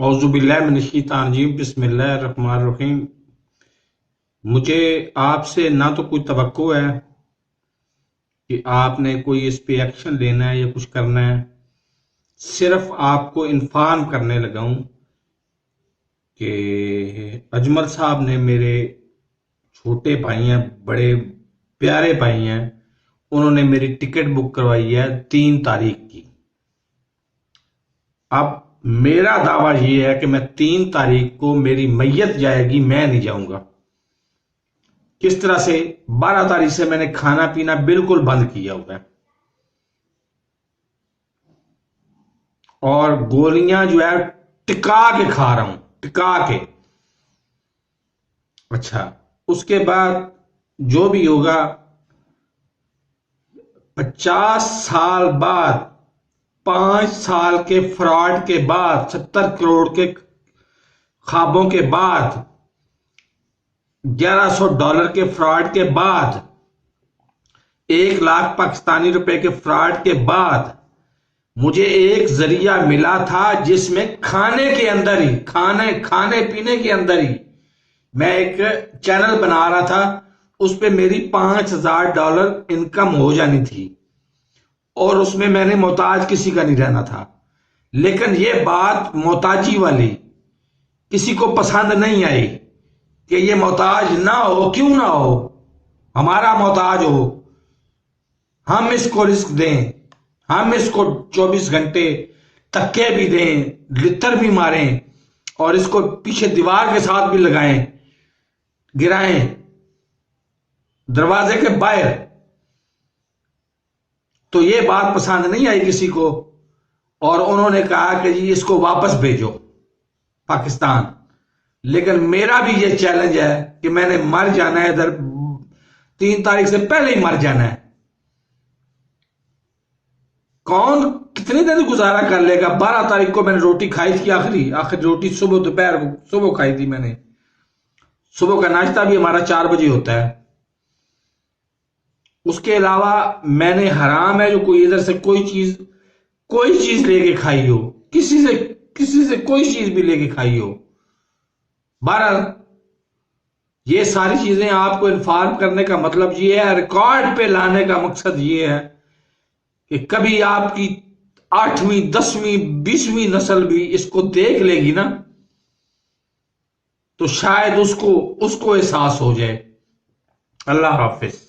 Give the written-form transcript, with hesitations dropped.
اعوذ باللہ من الشیطان الرجیم، بسم اللہ الرحمن الرحیم۔ مجھے آپ سے نہ تو کوئی توقع ہے کہ آپ نے کوئی اس پہ ایکشن لینا ہے یا کچھ کرنا ہے، صرف آپ کو انفارم کرنے لگا ہوں کہ اجمل صاحب نے میرے چھوٹے بھائی ہیں، بڑے پیارے بھائی ہیں، انہوں نے میری ٹکٹ بک کروائی ہے 3 تاریخ کی۔ اب میرا دعویٰ یہ ہے کہ میں 3 تاریخ کو میری میت جائے گی، میں نہیں جاؤں گا۔ کس طرح سے؟ 12 تاریخ سے میں نے کھانا پینا بالکل بند کیا ہوا ہے، اور گولیاں جو ہے ٹکا کے کھا رہا ہوں، ٹکا کے۔ اچھا، اس کے بعد جو بھی ہوگا 50 سال بعد، 5 سال کے فراڈ کے بعد، 70 کروڑ کے خوابوں کے بعد، $1100 کے فراڈ کے بعد، 1 لاکھ پاکستانی روپے کے فراڈ کے بعد مجھے ایک ذریعہ ملا تھا جس میں کھانے کے اندر ہی، کھانے پینے کے اندر ہی میں ایک چینل بنا رہا تھا، اس پہ میری $5000 انکم ہو جانی تھی، اور اس میں نے محتاج کسی کا نہیں رہنا تھا۔ لیکن یہ بات محتاجی والی کسی کو پسند نہیں آئی کہ یہ محتاج نہ ہو، کیوں نہ ہو، ہمارا محتاج ہو، ہم اس کو رزق دیں، ہم اس کو 24 گھنٹے تکے بھی دیں، لتر بھی ماریں، اور اس کو پیچھے دیوار کے ساتھ بھی لگائیں، گرائیں دروازے کے باہر۔ تو یہ بات پسند نہیں آئی کسی کو، اور انہوں نے کہا کہ جی اس کو واپس بھیجو پاکستان۔ لیکن میرا بھی یہ چیلنج ہے کہ میں نے مر جانا ہے، ادھر 3 تاریخ سے پہلے ہی مر جانا ہے۔ کون کتنی دیر گزارا کر لے گا؟ 12 تاریخ کو میں نے روٹی کھائی تھی، آخری روٹی صبح کھائی تھی میں نے۔ صبح کا ناشتہ بھی ہمارا 4 بجے ہوتا ہے۔ اس کے علاوہ میں نے حرام ہے جو کوئی ادھر سے کوئی چیز لے کے کھائی ہو، کسی سے کوئی چیز بھی لے کے کھائی ہو۔ بہرحال یہ ساری چیزیں آپ کو انفارم کرنے کا مطلب یہ ہے، ریکارڈ پہ لانے کا مقصد یہ ہے کہ کبھی آپ کی 8ویں 10ویں 20ویں نسل بھی اس کو دیکھ لے گی نا، تو شاید اس کو احساس ہو جائے۔ اللہ حافظ۔